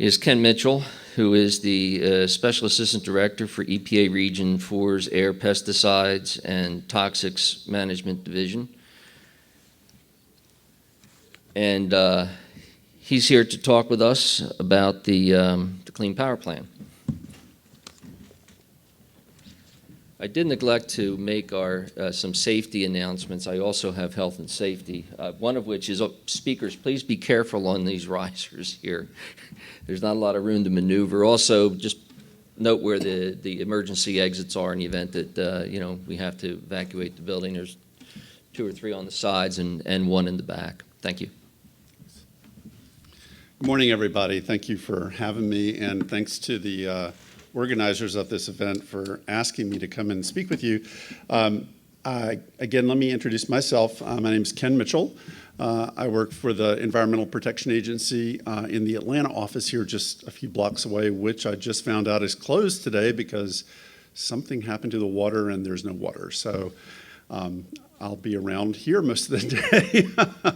is Ken Mitchell, who is the Special Assistant Director for EPA Region 4's Air Pesticides and Toxics Management Division. And he's here to talk with us about the Clean Power Plan. I did neglect to make some safety announcements. I also have health and safety, one of which is, speakers, please be careful on these risers here. There's not a lot of room to maneuver. Also, just note where the emergency exits are in the event that we have to evacuate the building. There's 2 or 3 on the sides and 1 in the back. Thank you. Good morning, everybody. Thank you for having me, and thanks to the organizers of this event for asking me to come and speak with you. Again, let me introduce myself. My name is Ken Mitchell. I work for the Environmental Protection Agency in the Atlanta office here just a few blocks away, which I just found out is closed today because something happened to the water and there's no water. So I'll be around here most of the day,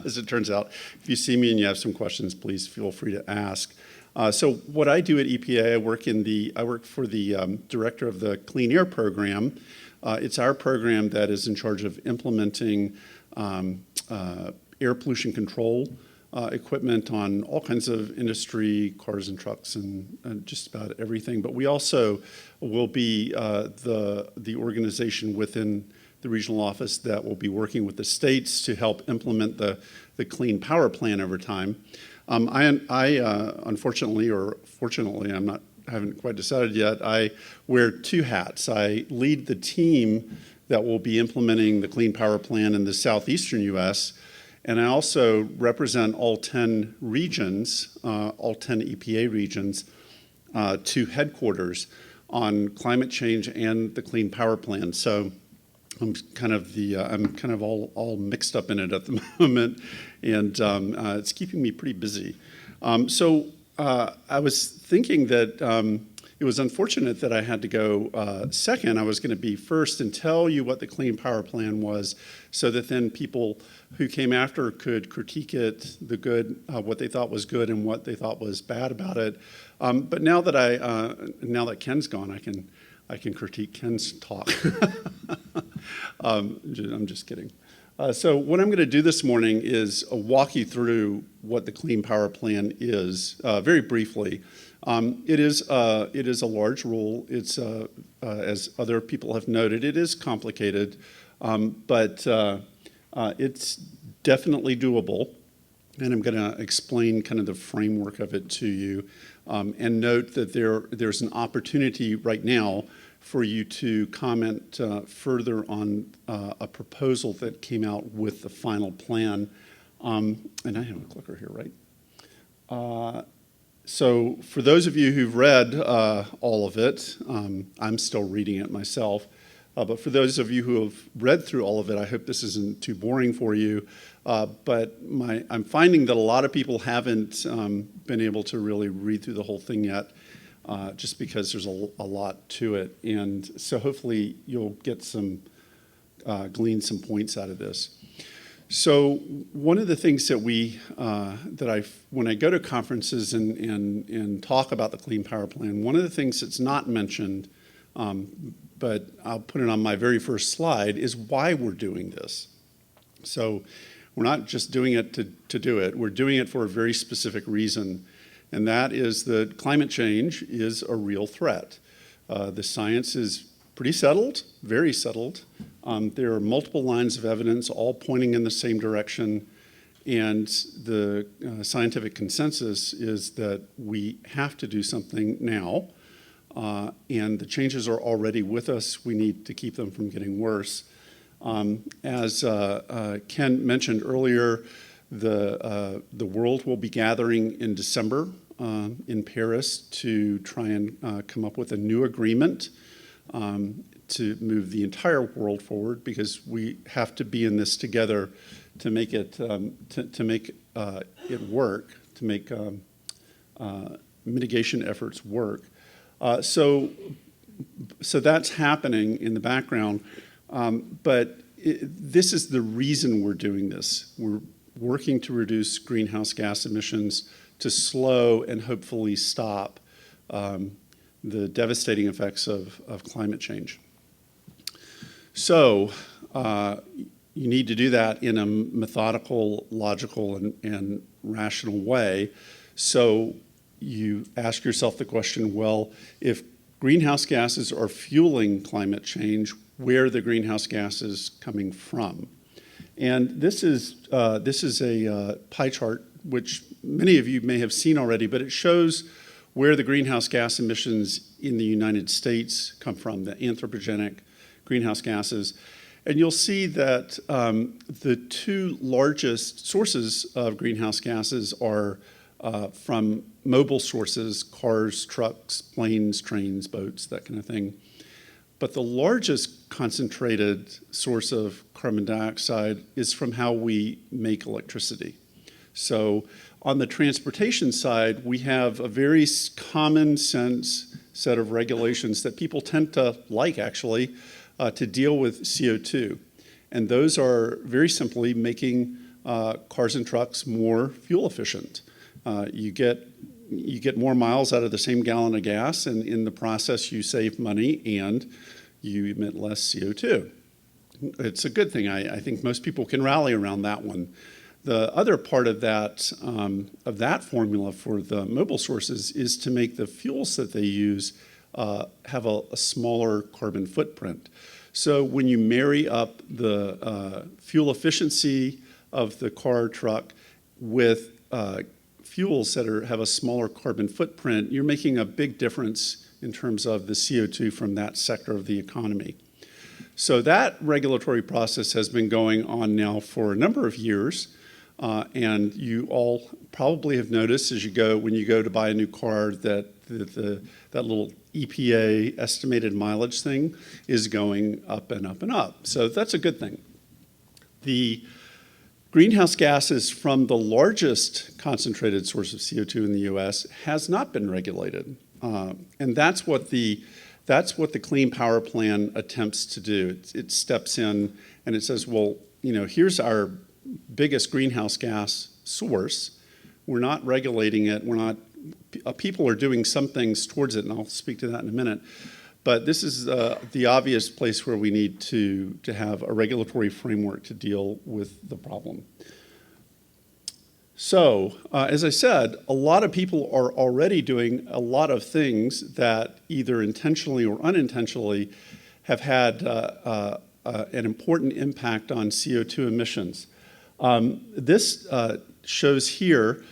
as it turns out. If you see me and you have some questions, please feel free to ask. So what I do at EPA, I work for the director of the Clean Air Program. It's our program that is in charge of implementing air pollution control equipment on all kinds of industry, cars and trucks, and just about everything. But we also will be the organization within the regional office that will be working with the states to help implement the Clean Power Plan over time. I unfortunately, or fortunately, I haven't quite decided yet, I wear 2 hats. I lead the team that will be implementing the Clean Power Plan in the southeastern U.S., and I also represent all 10 regions, all 10 EPA regions, to headquarters on climate change and the Clean Power Plan. So I'm kind of all mixed up in it at the moment, and it's keeping me pretty busy. So I was thinking that it was unfortunate that I had to go second. I was going to be first and tell you what the Clean Power Plan was, so that then people who came after could critique it, what they thought was good and what they thought was bad about it. But now that Ken's gone, I can critique Ken's talk. I'm just kidding. So what I'm going to do this morning is walk you through what the Clean Power Plan is, very briefly. It is a large rule. It's, as other people have noted, it is complicated, but it's definitely doable. And I'm going to explain kind of the framework of it to you, and note that there's an opportunity right now for you to comment further on a proposal that came out with the final plan. And I have a clicker here, right? So for those of you who've read all of it, I'm still reading it myself, but for those of you who have read through all of it, I hope this isn't too boring for you. But I'm finding that a lot of people haven't been able to really read through the whole thing yet. Just because there's a lot to it, and so hopefully you'll get glean some points out of this. So one of the things that when I go to conferences and talk about the Clean Power Plan, one of the things that's not mentioned, but I'll put it on my very first slide, is why we're doing this. So we're not just doing it to do it. We're doing it for a very specific reason. And that is that climate change is a real threat. The science is pretty settled, very settled. There are multiple lines of evidence all pointing in the same direction. And the scientific consensus is that we have to do something now. And the changes are already with us. We need to keep them from getting worse. As Ken mentioned earlier, the world will be gathering in December in Paris to try and come up with a new agreement to move the entire world forward, because we have to be in this together to make it it work, to make mitigation efforts work. So that's happening in the background, but this is the reason we're doing this. We're working to reduce greenhouse gas emissions to slow and hopefully stop the devastating effects of climate change. So you need to do that in a methodical, logical, and rational way. So you ask yourself the question, well, if greenhouse gases are fueling climate change, where are the greenhouse gases coming from? And this is a pie chart, which many of you may have seen already, but it shows where the greenhouse gas emissions in the United States come from, the anthropogenic greenhouse gases. And you'll see that the two largest sources of greenhouse gases are from mobile sources, cars, trucks, planes, trains, boats, that kind of thing. But the largest concentrated source of carbon dioxide is from how we make electricity. So on the transportation side, we have a very common sense set of regulations that people tend to like, actually, to deal with CO2. And those are very simply making cars and trucks more fuel efficient. You get more miles out of the same gallon of gas, and in the process you save money and you emit less CO2. It's a good thing. I think most people can rally around that one. The other part of that formula for the mobile sources is to make the fuels that they use have a smaller carbon footprint. So when you marry up the fuel efficiency of the car, truck with fuels that have a smaller carbon footprint, you're making a big difference in terms of the CO2 from that sector of the economy. So that regulatory process has been going on now for a number of years, and you all probably have noticed when you go to buy a new car that that little EPA estimated mileage thing is going up and up and up. So that's a good thing. The greenhouse gases from the largest concentrated source of CO2 in the US has not been regulated. And that's what the Clean Power Plan attempts to do. It steps in and it says, well, here's our biggest greenhouse gas source. We're not regulating it. People are doing some things towards it, and I'll speak to that in a minute. But this is the obvious place where we need to have a regulatory framework to deal with the problem. So, as I said, a lot of people are already doing a lot of things that either intentionally or unintentionally have had an important impact on CO2 emissions. This shows here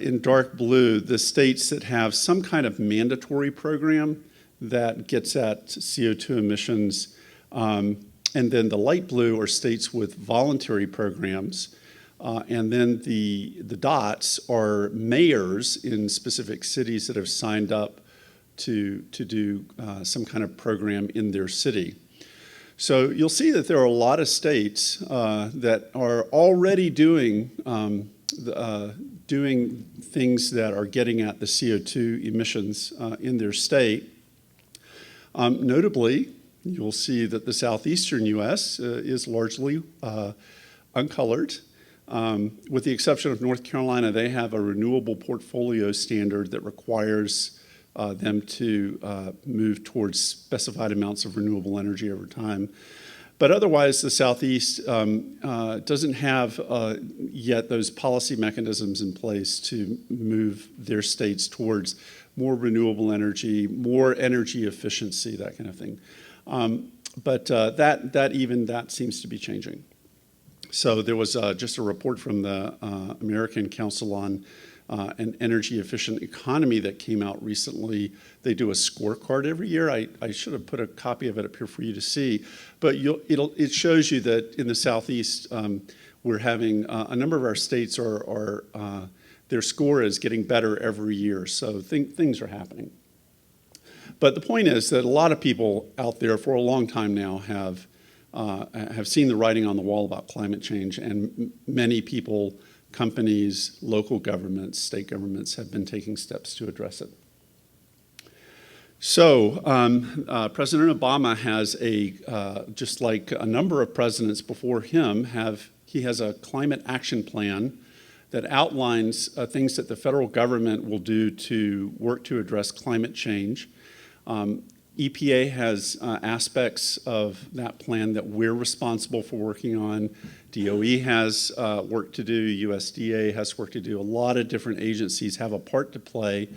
in dark blue the states that have some kind of mandatory program that gets at CO2 emissions. And then the light blue are states with voluntary programs. And then the dots are mayors in specific cities that have signed up to do some kind of program in their city. So you'll see that there are a lot of states that are already doing things that are getting at the CO2 emissions in their state. Notably, you'll see that the southeastern US is largely uncolored. With the exception of North Carolina, they have a renewable portfolio standard that requires them to move towards specified amounts of renewable energy over time. But otherwise, the Southeast doesn't have yet those policy mechanisms in place to move their states towards more renewable energy, more energy efficiency, that kind of thing. But that seems to be changing. So there was just a report from the American Council on an Energy Efficient Economy that came out recently. They do a scorecard every year. I should have put a copy of it up here for you to see. But it shows you that in the Southeast, we're having a number of our states are their score is getting better every year. So things are happening. But the point is that a lot of people out there for a long time now have seen the writing on the wall about climate change, and many people, companies, local governments, state governments have been taking steps to address it. So President Obama has just like a number of presidents before him, he has a climate action plan that outlines things that the federal government will do to work to address climate change. EPA has aspects of that plan that we're responsible for working on. DOE has work to do. USDA has work to do. A lot of different agencies have a part to play.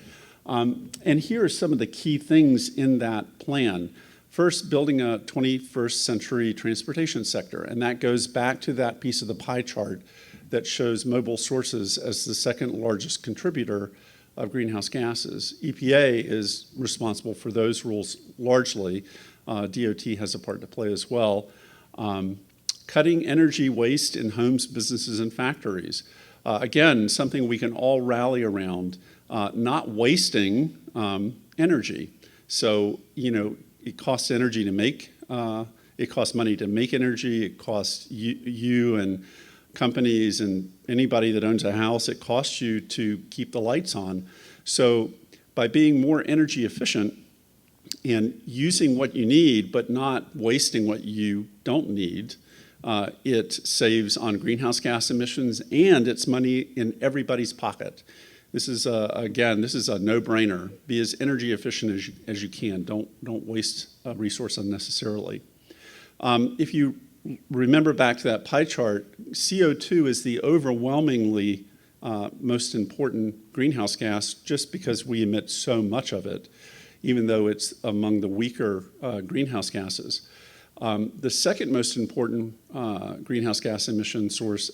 And here are some of the key things in that plan. First, building a 21st century transportation sector, and that goes back to that piece of the pie chart that shows mobile sources as the second largest contributor of greenhouse gases. EPA is responsible for those rules largely. DOT has a part to play as well. Cutting energy waste in homes, businesses, and factories. Again, something we can all rally around, not wasting energy. So, it costs energy to make, it costs money to make energy, it costs you and companies and anybody that owns a house, it costs you to keep the lights on. So by being more energy efficient and using what you need but not wasting what you don't need, it saves on greenhouse gas emissions and it's money in everybody's pocket. This is, again, this is a no-brainer. Be as energy efficient as you can. Don't waste a resource unnecessarily. If you remember back to that pie chart, CO2 is the overwhelmingly most important greenhouse gas just because we emit so much of it, even though it's among the weaker greenhouse gases. The second most important greenhouse gas emission source,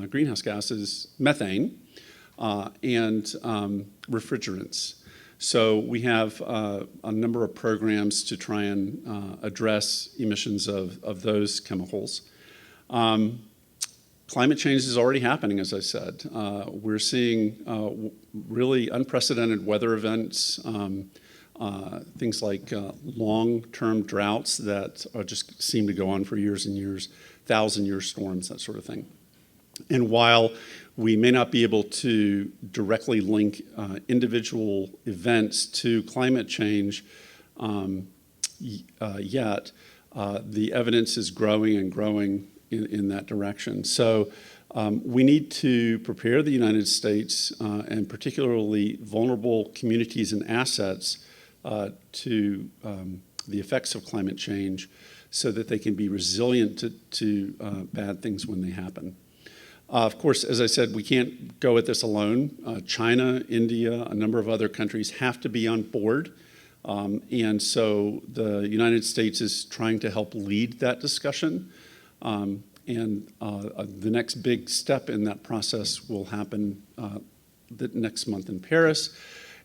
greenhouse gas is methane. And refrigerants. So we have a number of programs to try and address emissions of those chemicals. Climate change is already happening, as I said. We're seeing really unprecedented weather events, things like long-term droughts that just seem to go on for years and years, 1,000-year storms, that sort of thing. And while we may not be able to directly link individual events to climate change yet, the evidence is growing and growing in that direction. So we need to prepare the United States and particularly vulnerable communities and assets to the effects of climate change so that they can be resilient to bad things when they happen. Of course, as I said, we can't go at this alone. China, India, a number of other countries have to be on board. And so the United States is trying to help lead that discussion. And the next big step in that process will happen the next month in Paris.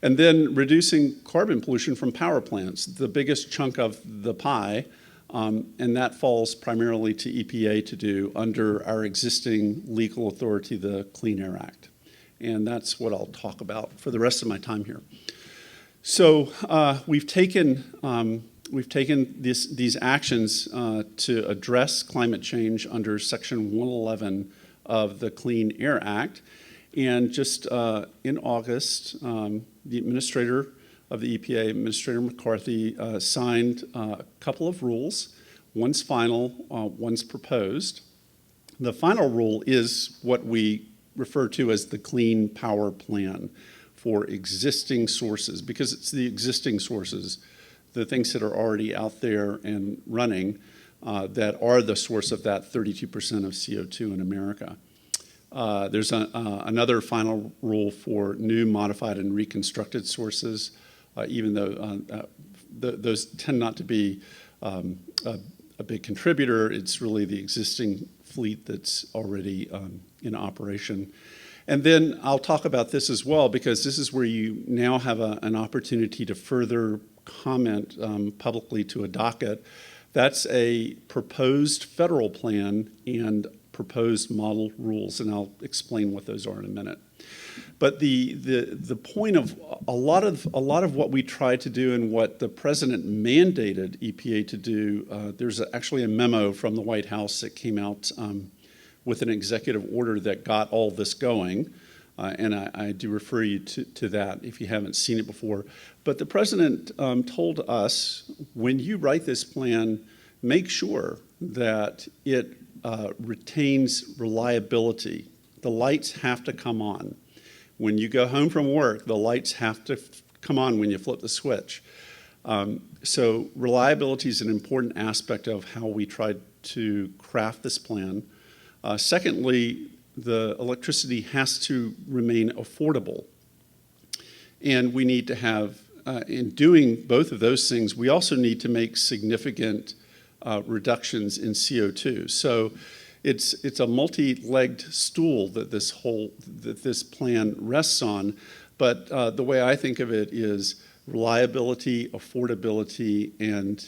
And then reducing carbon pollution from power plants, the biggest chunk of the pie. And that falls primarily to EPA to do under our existing legal authority, the Clean Air Act. And that's what I'll talk about for the rest of my time here. So we've taken these actions to address climate change under Section 111 of the Clean Air Act. And just in August, the administrator of the EPA, Administrator McCarthy, signed a couple of rules. One's final, one's proposed. The final rule is what we refer to as the Clean Power Plan for existing sources, because it's the existing sources, the things that are already out there and running, that are the source of that 32% of CO2 in America. There's another final rule for new, modified, and reconstructed sources, even though those tend not to be a big contributor. It's really the existing fleet that's already in operation. And then I'll talk about this as well, because this is where you now have an opportunity to further comment publicly to a docket. That's a proposed federal plan and proposed model rules, and I'll explain what those are in a minute. But the point of a lot of what we try to do and what the president mandated EPA to do, there's actually a memo from the White House that came out with an executive order that got all this going, and I do refer you to that if you haven't seen it before. But the president told us, when you write this plan, make sure that it retains reliability, the lights have to come on. When you go home from work, the lights have to come on when you flip the switch. So reliability is an important aspect of how we tried to craft this plan. Secondly, the electricity has to remain affordable. And we need to have, in doing both of those things, we also need to make significant reductions in CO2. So it's a multi-legged stool that this plan rests on. But the way I think of it is reliability, affordability, and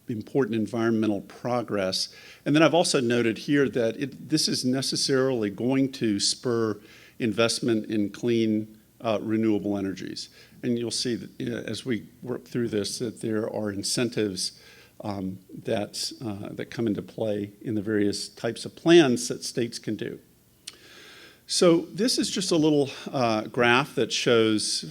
important environmental progress. And then I've also noted here that this is necessarily going to spur investment in clean, renewable energies. And you'll see that as we work through this, that there are incentives that come into play in the various types of plans that states can do. So this is just a little graph that shows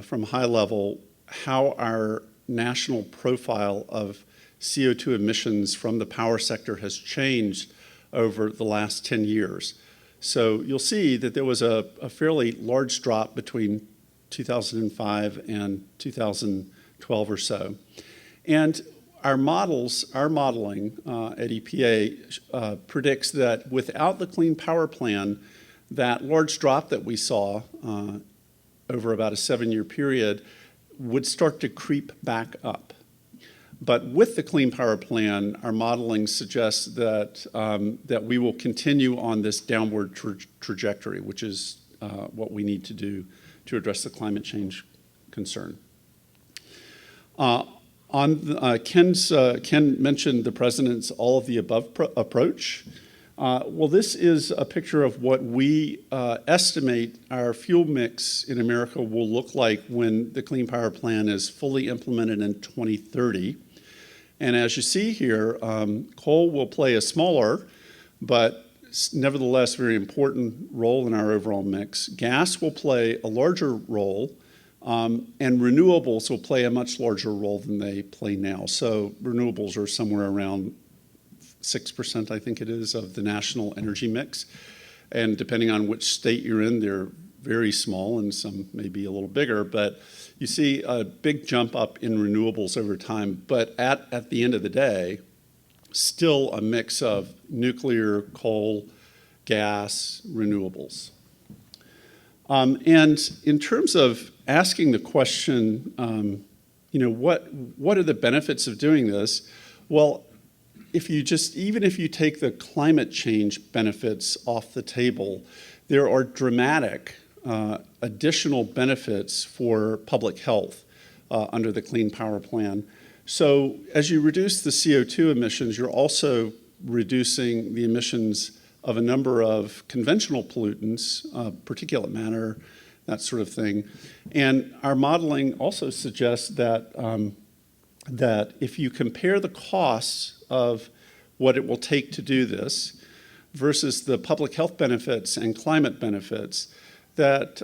from high level how our national profile of CO2 emissions from the power sector has changed over the last 10 years. So you'll see that there was a fairly large drop between 2005 and 2012 or so. And our modeling at EPA predicts that without the Clean Power Plan, that large drop that we saw over about a 7-year period would start to creep back up. But with the Clean Power Plan, our modeling suggests that, that we will continue on this downward trajectory, which is what we need to do to address the climate change concern. Ken mentioned the president's all of the above approach. Well, this is a picture of what we estimate our fuel mix in America will look like when the Clean Power Plan is fully implemented in 2030. And as you see here, coal will play a smaller, but nevertheless very important role in our overall mix. Gas will play a larger role, and renewables will play a much larger role than they play now. So renewables are somewhere around 6%, I think it is, of the national energy mix. And depending on which state you're in, they're very small, and some may be a little bigger. But you see a big jump up in renewables over time. But at the end of the day, still a mix of nuclear, coal, gas, renewables. And in terms of asking the question, what are the benefits of doing this? Well, even if you take the climate change benefits off the table, there are dramatic additional benefits for public health under the Clean Power Plan. So as you reduce the CO2 emissions, you're also reducing the emissions of a number of conventional pollutants, particulate matter, that sort of thing. And our modeling also suggests that, that if you compare the costs of what it will take to do this versus the public health benefits and climate benefits, that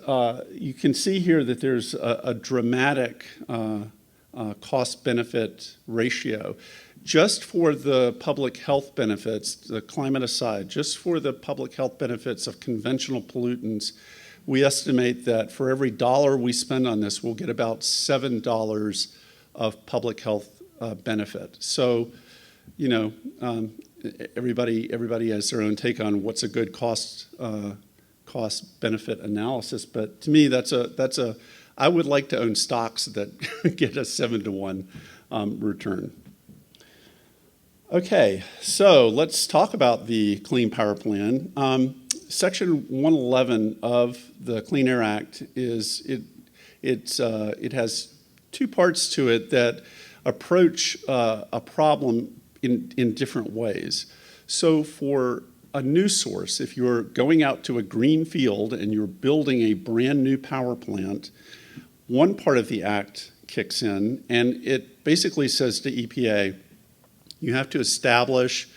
you can see here that there's a dramatic cost-benefit ratio. Just for the public health benefits, the climate aside, just for the public health benefits of conventional pollutants, we estimate that for every $1 we spend on this, we'll get about $7 of public health benefit. So, everybody has their own take on what's a good cost-benefit analysis. But to me, I would like to own stocks that get a 7-to-1 return. Okay, so let's talk about the Clean Power Plan. Section 111 of the Clean Air Act it has two parts to it that approach a problem in different ways. So for a new source, if you're going out to a green field and you're building a brand new power plant, one part of the act kicks in, and it basically says to EPA, you have to establish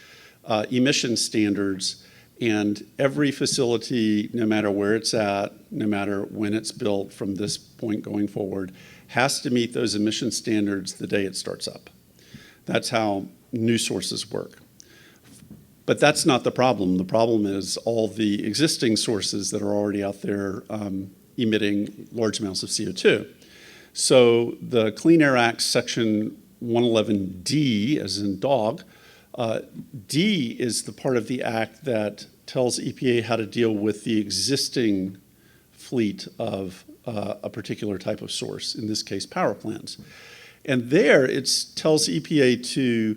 emission standards, and every facility, no matter where it's at, no matter when it's built from this point going forward, has to meet those emission standards the day it starts up. That's how new sources work. But that's not the problem. The problem is all the existing sources that are already out there emitting large amounts of CO2. So the Clean Air Act Section 111D, as in dog, D is the part of the act that tells EPA how to deal with the existing fleet of a particular type of source, in this case, power plants. And there it tells EPA to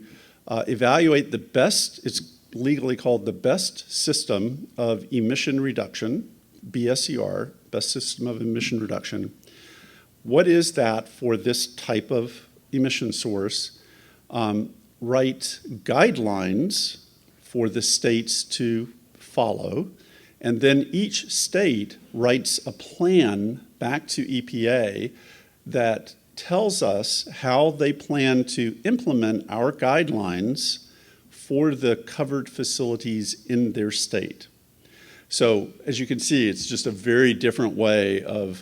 evaluate the best, it's legally called the best system of emission reduction, BSER, best system of emission reduction. What is that for this type of emission source? Write guidelines for the states to follow, and then each state writes a plan back to EPA that tells us how they plan to implement our guidelines for the covered facilities in their state. So as you can see, it's just a very different way of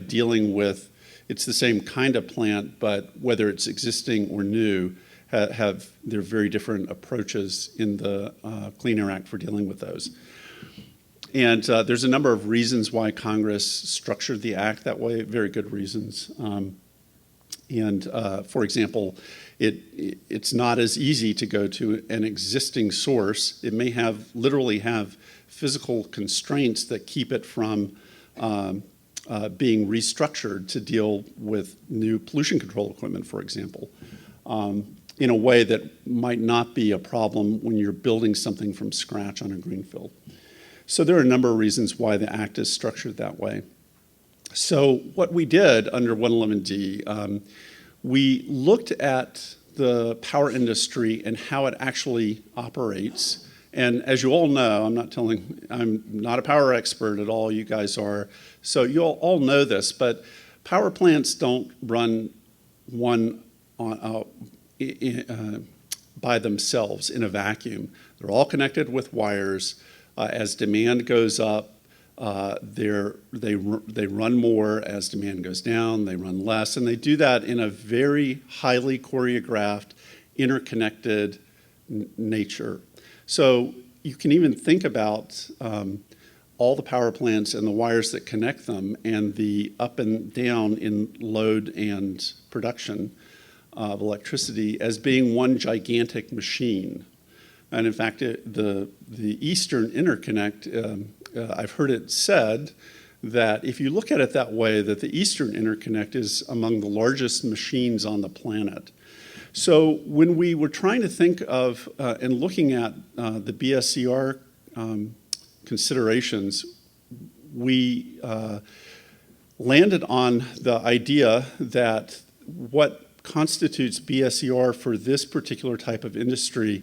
dealing with. It's the same kind of plant, but whether it's existing or new, have their very different approaches in the Clean Air Act for dealing with those. And there's a number of reasons why Congress structured the act that way, very good reasons. For example, it's not as easy to go to an existing source. It may literally have physical constraints that keep it from being restructured to deal with new pollution control equipment, for example, in a way that might not be a problem when you're building something from scratch on a greenfield. So there are a number of reasons why the act is structured that way. So what we did under 111D, we looked at the power industry and how it actually operates. And as you all know, I'm not a power expert at all, you guys are, so you'll all know this, but power plants don't run one by themselves in a vacuum. They're all connected with wires. As demand goes up, they run more. As demand goes down, they run less. And they do that in a very highly choreographed, interconnected nature. So you can even think about all the power plants and the wires that connect them and the up and down in load and production of electricity as being one gigantic machine. And in fact, the Eastern Interconnect, I've heard it said that if you look at it that way, that the Eastern Interconnect is among the largest machines on the planet. So when we were trying to think of and looking at the BSER considerations, we landed on the idea that what constitutes BSER for this particular type of industry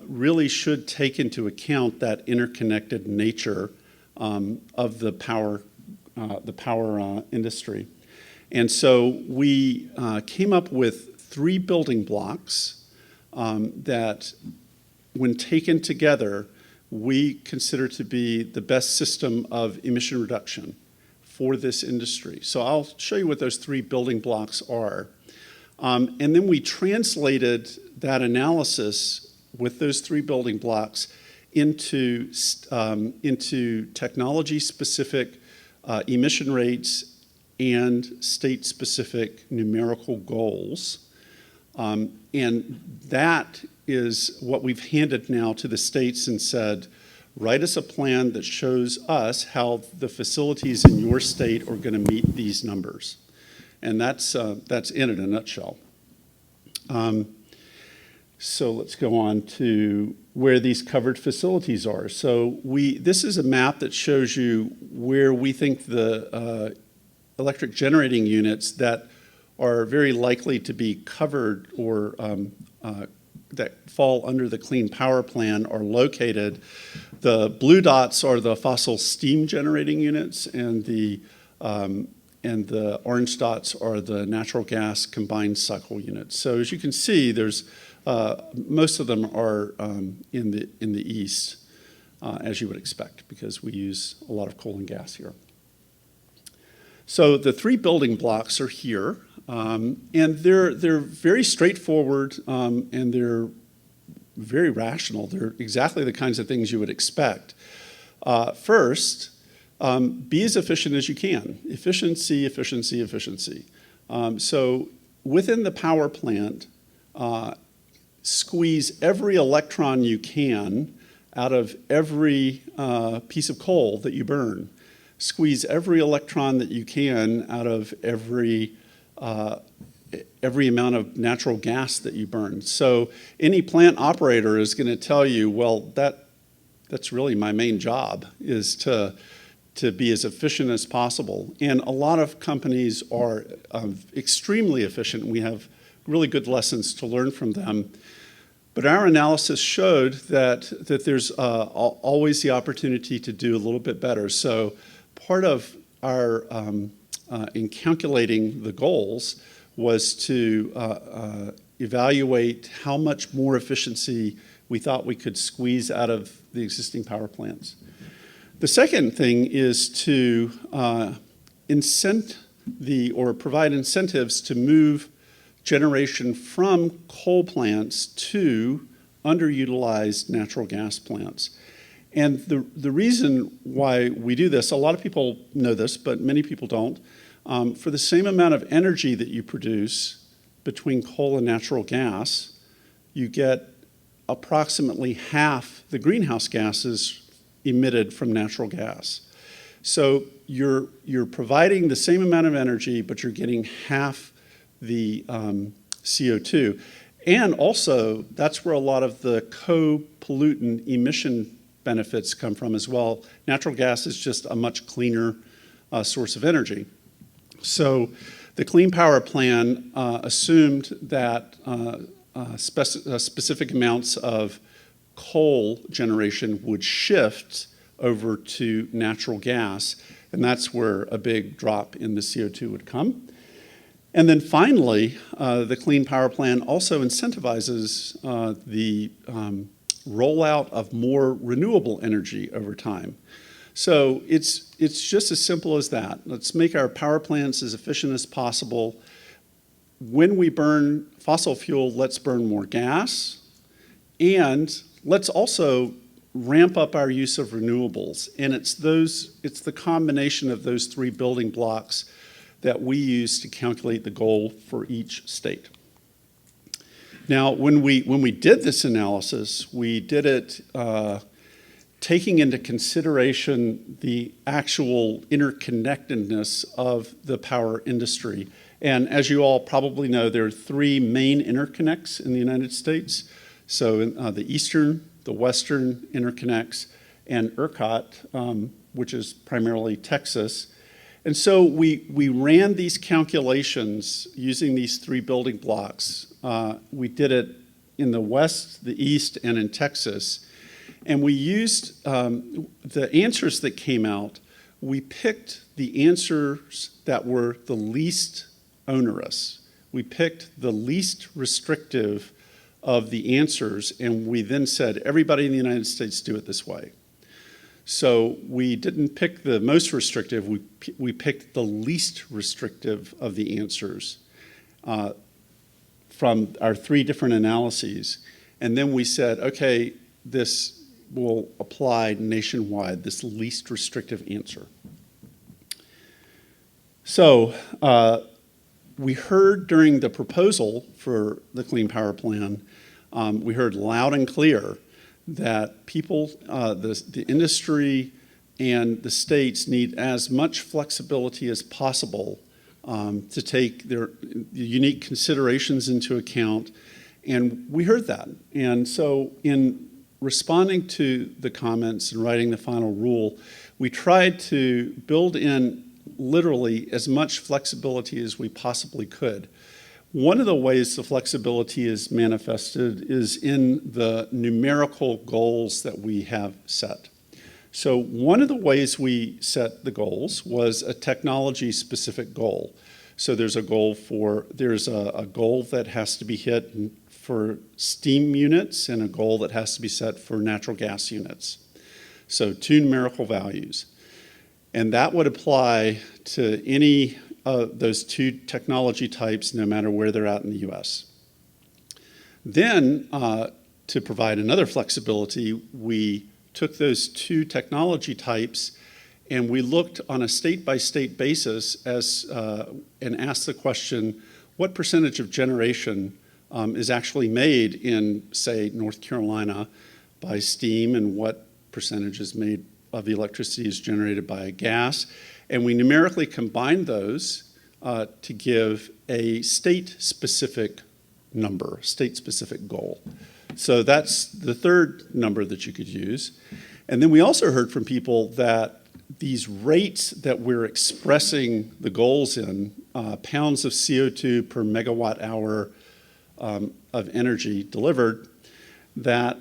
really should take into account that interconnected nature of the power industry. And so we came up with 3 building blocks that, when taken together, we consider to be the best system of emission reduction for this industry. So I'll show you what those 3 building blocks are. And then we translated that analysis with those 3 building blocks into technology-specific emission rates and state-specific numerical goals. And that is what we've handed now to the states and said, write us a plan that shows us how the facilities in your state are going to meet these numbers. And that's in a nutshell. So let's go on to where these covered facilities are. So this is a map that shows you where we think the electric generating units that are very likely to be covered or that fall under the Clean Power Plan are located. The blue dots are the fossil steam generating units, and the orange dots are the natural gas combined cycle units. So as you can see, there's most of them are in the east, as you would expect, because we use a lot of coal and gas here. So the 3 building blocks are here, and they're very straightforward, and they're very rational. They're exactly the kinds of things you would expect. First, be as efficient as you can. Efficiency, efficiency, efficiency. So within the power plant, squeeze every electron you can out of every piece of coal that you burn. Squeeze every electron that you can out of every amount of natural gas that you burn. So any plant operator is going to tell you, well, that's really my main job, is to be as efficient as possible. And a lot of companies are extremely efficient, and we have really good lessons to learn from them. But our analysis showed that there's always the opportunity to do a little bit better. So part of our, in calculating the goals, was to evaluate how much more efficiency we thought we could squeeze out of the existing power plants. The second thing is to provide incentives to move generation from coal plants to underutilized natural gas plants. And the reason why we do this, a lot of people know this, but many people don't. For the same amount of energy that you produce between coal and natural gas, you get approximately half the greenhouse gases emitted from natural gas. So you're providing the same amount of energy, but you're getting half the CO2. And also, that's where a lot of the co-pollutant emission benefits come from as well. Natural gas is just a much cleaner source of energy. So the Clean Power Plan assumed that specific amounts of coal generation would shift over to natural gas, and that's where a big drop in the CO2 would come. And then finally, the Clean Power Plan also incentivizes the rollout of more renewable energy over time. So it's just as simple as that. Let's make our power plants as efficient as possible. When we burn fossil fuel, let's burn more gas, and let's also ramp up our use of renewables. And it's the combination of those three building blocks that we use to calculate the goal for each state. Now, when we did this analysis, we did it taking into consideration the actual interconnectedness of the power industry. And as you all probably know, there are three main interconnects in the United States. So the eastern, the western interconnects, and ERCOT, which is primarily Texas. And so we ran these calculations using these three building blocks. We did it in the West, the East, and in Texas. And we used the answers that came out. We picked the answers that were the least onerous. We picked the least restrictive of the answers, and we then said, everybody in the United States do it this way. So we didn't pick the most restrictive, we picked the least restrictive of the answers from our three different analyses. And then we said, okay, this will apply nationwide, this least restrictive answer. So we heard during the proposal for the Clean Power Plan, we heard loud and clear that people, the industry and the states need as much flexibility as possible to take their unique considerations into account. And we heard that. And so in responding to the comments and writing the final rule, we tried to build in literally as much flexibility as we possibly could. One of the ways the flexibility is manifested is in the numerical goals that we have set. So one of the ways we set the goals was a technology-specific goal. So there's a goal that has to be hit for steam units and a goal that has to be set for natural gas units. So two numerical values. And that would apply to any of those two technology types, no matter where they're at in the US. Then, to provide another flexibility, we took those two technology types and we looked on a state-by-state basis and asked the question, what percentage of generation is actually made in, say, North Carolina by steam, and what percentage is made of the electricity is generated by gas? And we numerically combined those to give a state-specific number, state-specific goal. So that's the third number that you could use. And then we also heard from people that these rates that we're expressing the goals in, pounds of CO2 per megawatt hour of energy delivered, that's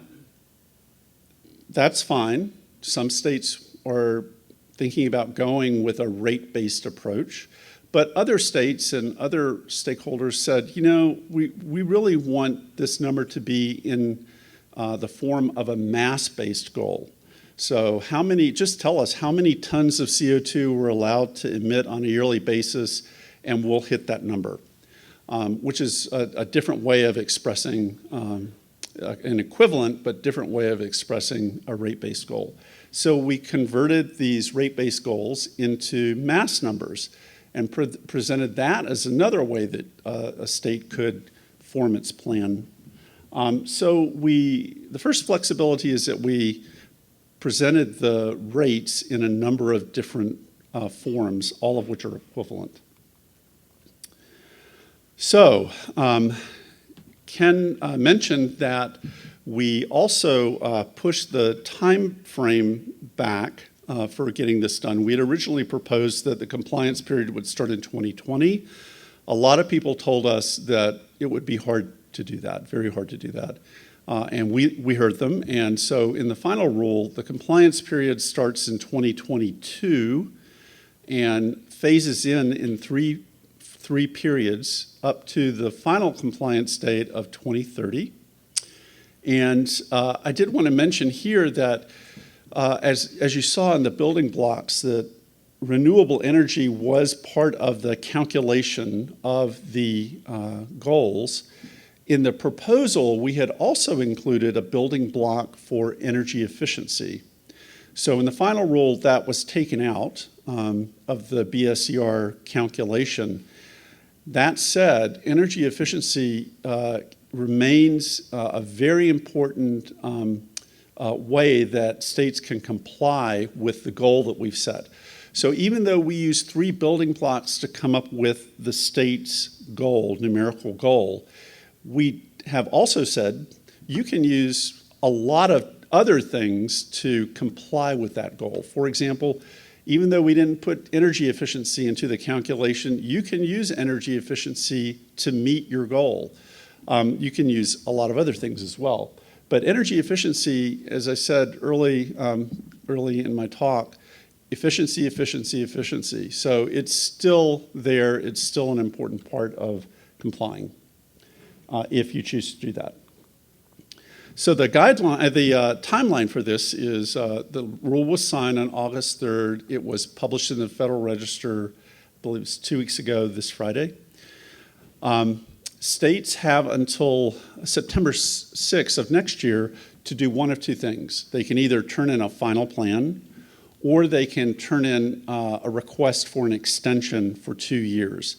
fine. Some states are thinking about going with a rate-based approach. But other states and other stakeholders said, you know, we really want this number to be in the form of a mass-based goal. So just tell us how many tons of CO2 we're allowed to emit on a yearly basis, and we'll hit that number, which is a different way of expressing, an equivalent but different way of expressing a rate-based goal. So we converted these rate-based goals into mass numbers and presented that as another way that a state could form its plan. The first flexibility is that we presented the rates in a number of different forms, all of which are equivalent. So Ken mentioned that we also pushed the time frame back for getting this done. We had originally proposed that the compliance period would start in 2020. A lot of people told us that it would be hard to do that, very hard to do that. And we heard them. And so in the final rule, the compliance period starts in 2022 and phases in three periods up to the final compliance date of 2030. And I did want to mention here that as you saw in the building blocks, that renewable energy was part of the calculation of the goals. In the proposal, we had also included a building block for energy efficiency. So in the final rule, that was taken out of the BSER calculation. That said, energy efficiency remains a very important way that states can comply with the goal that we've set. So even though we use 3 building blocks to come up with the state's goal, numerical goal, we have also said you can use a lot of other things to comply with that goal. For example, even though we didn't put energy efficiency into the calculation, you can use energy efficiency to meet your goal. You can use a lot of other things as well. But energy efficiency, as I said early in my talk, efficiency, efficiency, efficiency. So it's still there. It's still an important part of complying if you choose to do that. So the guideline, the timeline for this is the rule was signed on August 3rd. It was published in the Federal Register, I believe it's 2 weeks ago this Friday. States have until September 6th of next year to do one of two things. They can either turn in a final plan, or they can turn in a request for an extension for 2 years.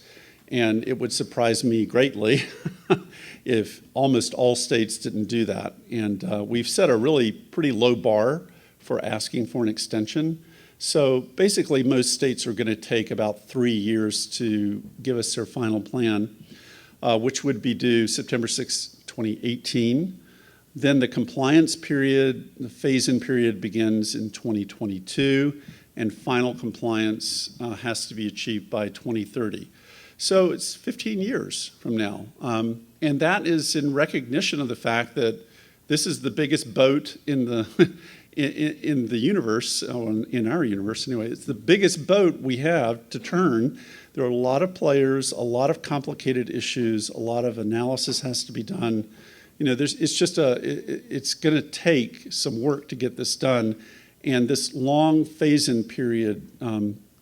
And it would surprise me greatly if almost all states didn't do that. And we've set a really pretty low bar for asking for an extension. So basically, most states are going to take about 3 years to give us their final plan, which would be due September 6, 2018. Then the compliance period, the phase-in period begins in 2022, and final compliance has to be achieved by 2030. So it's 15 years from now. And that is in recognition of the fact that this is the biggest boat in the, in the universe, in our universe anyway. It's the biggest boat we have to turn. There are a lot of players, a lot of complicated issues, a lot of analysis has to be done. You know, it's going to take some work to get this done. And this long phase-in period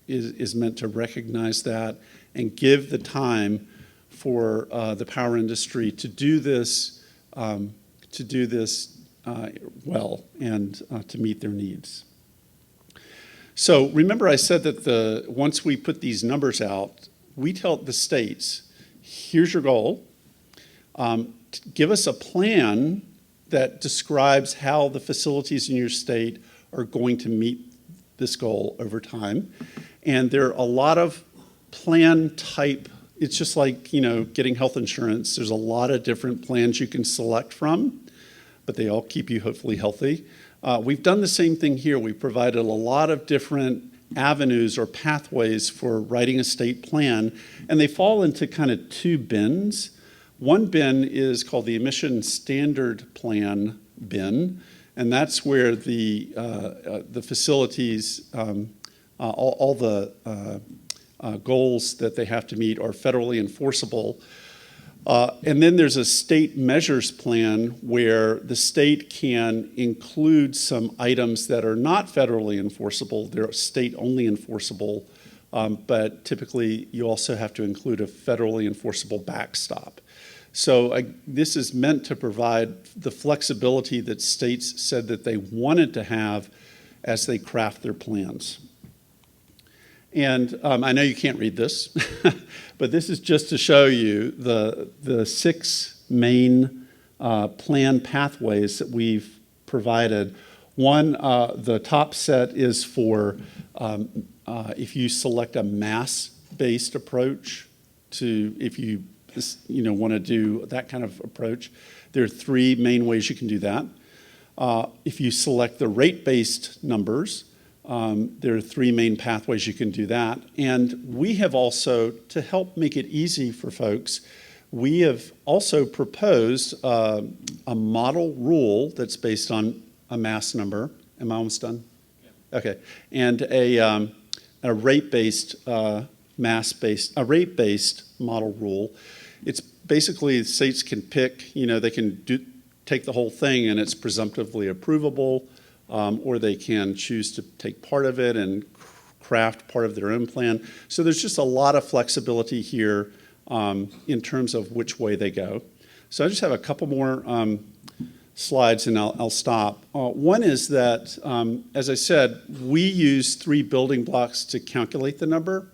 is meant to recognize that and give the time for the power industry to do this to do this well and to meet their needs. So remember I said that once we put these numbers out, we tell the states, here's your goal. Give us a plan that describes how the facilities in your state are going to meet this goal over time. And there are a lot of plan type, it's just like, getting health insurance. There's a lot of different plans you can select from, but they all keep you hopefully healthy. We've done the same thing here. We've provided a lot of different avenues or pathways for writing a state plan, and they fall into kind of two bins. One bin is called the Emission Standard Plan bin, and that's where the facilities, all the goals that they have to meet are federally enforceable. And then there's a state measures plan where the state can include some items that are not federally enforceable. They're state-only enforceable, but typically you also have to include a federally enforceable backstop. So this is meant to provide the flexibility that states said that they wanted to have as they craft their plans. And I know you can't read this, but this is just to show you the 6 main plan pathways that we've provided. One, the top set is for if you select a mass-based approach if you want to do that kind of approach. There are 3 main ways you can do that. If you select the rate-based numbers, there are 3 main pathways you can do that. And we have also, to help make it easy for folks, we have also proposed a model rule that's based on a mass number. Am I almost done? Yeah. Okay. And a rate-based, a rate-based model rule. It's basically states can pick, they can take the whole thing and it's presumptively approvable. Or they can choose to take part of it and craft part of their own plan. So there's just a lot of flexibility here in terms of which way they go. So I just have a couple more slides and I'll stop. One is that, as I said, we use 3 building blocks to calculate the number.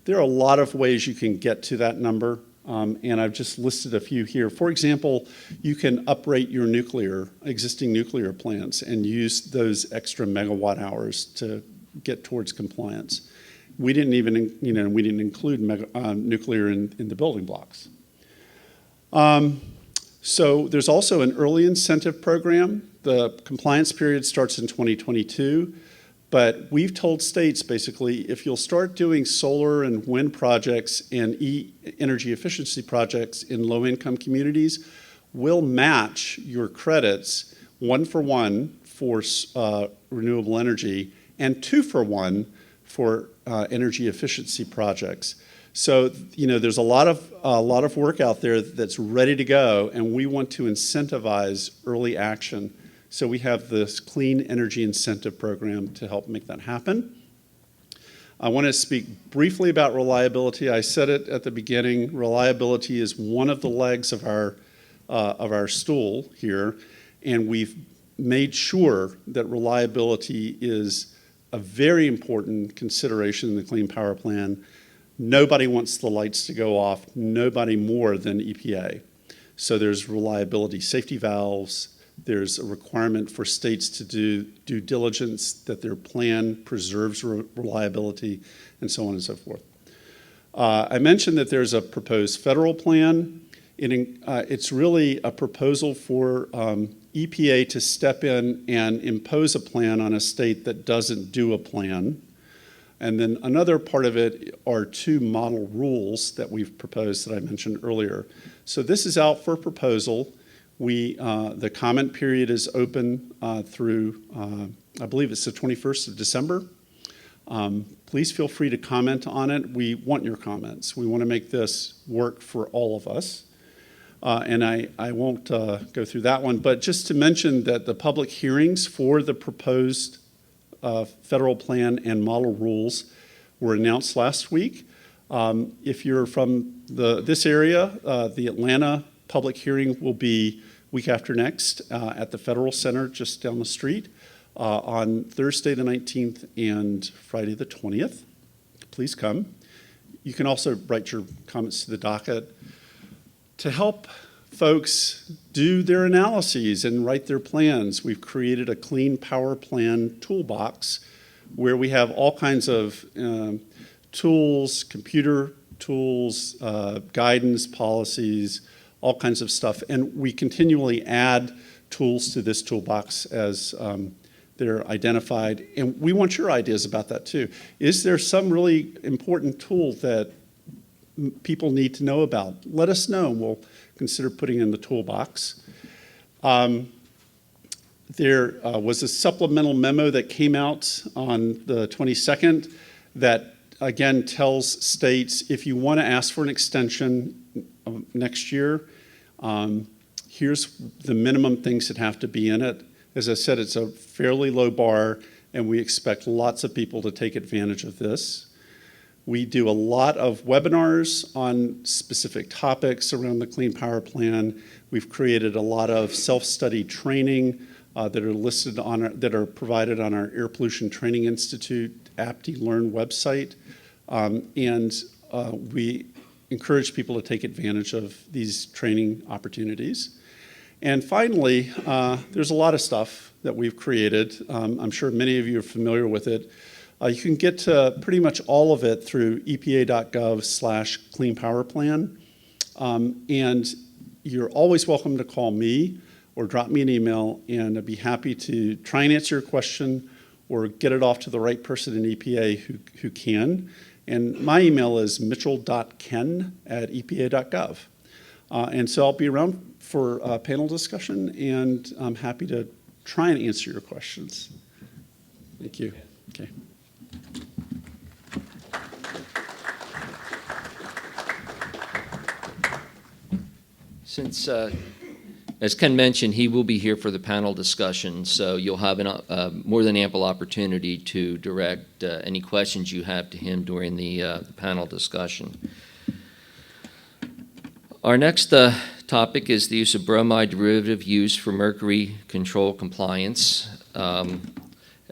There are a lot of ways you can get to that number. And I've just listed a few here. For example, you can uprate your existing nuclear plants and use those extra megawatt hours to get towards compliance. We didn't even, we didn't include nuclear in the building blocks. So there's also an early incentive program. The compliance period starts in 2022. But we've told states, basically, if you'll start doing solar and wind projects and energy efficiency projects in low-income communities, we'll match your credits 1-for-1 for renewable energy and 2-for-1 for energy efficiency projects. So, there's a lot of work out there that's ready to go, and we want to incentivize early action. So we have this Clean Energy Incentive Program to help make that happen. I want to speak briefly about reliability. I said it at the beginning. Reliability is one of the legs of our stool here, and we've made sure that reliability is a very important consideration in the Clean Power Plan. Nobody wants the lights to go off, nobody more than EPA. So there's reliability safety valves. There's a requirement for states to do due diligence that their plan preserves reliability, and so on and so forth. I mentioned that there's a proposed federal plan. It's really a proposal for EPA to step in and impose a plan on a state that doesn't do a plan. And then another part of it are 2 model rules that we've proposed that I mentioned earlier. So this is out for proposal. The comment period is open through, I believe it's the 21st of December. Please feel free to comment on it. We want your comments. We want to make this work for all of us. And I won't go through that one, but just to mention that the public hearings for the proposed federal plan and model rules were announced last week. If you're from this area, the Atlanta public hearing will be week after next at the Federal Center just down the street on Thursday the 19th and Friday the 20th. Please come. You can also write your comments to the docket. To help folks do their analyses and write their plans, we've created a Clean Power Plan toolbox where we have all kinds of tools, computer tools, guidance, policies, all kinds of stuff. And we continually add tools to this toolbox as they're identified. And we want your ideas about that too. Is there some really important tool that people need to know about? Let us know, and we'll consider putting in the toolbox. There was a supplemental memo that came out on the 22nd that again tells states if you want to ask for an extension next year, here's the minimum things that have to be in it. As I said, it's a fairly low bar, and we expect lots of people to take advantage of this. We do a lot of webinars on specific topics around the Clean Power Plan. We've created a lot of self-study training that are listed on that are provided on our Air Pollution Training Institute APTI Learn website, and we encourage people to take advantage of these training opportunities. And finally, there's a lot of stuff that we've created. I'm sure many of you are familiar with it. You can get to pretty much all of it through epa.gov/Clean Power Plan. And you're always welcome to call me or drop me an email, and I'd be happy to try and answer your question or get it off to the right person in EPA who can. And my email is mitchell.ken@epa.gov. And so I'll be around for a panel discussion, and I'm happy to try and answer your questions. Thank you. Okay. Since, as Ken mentioned, he will be here for the panel discussion, so you'll have more than ample opportunity to direct any questions you have to him during the panel discussion. Our next topic is the use of bromide derivative used for mercury control compliance.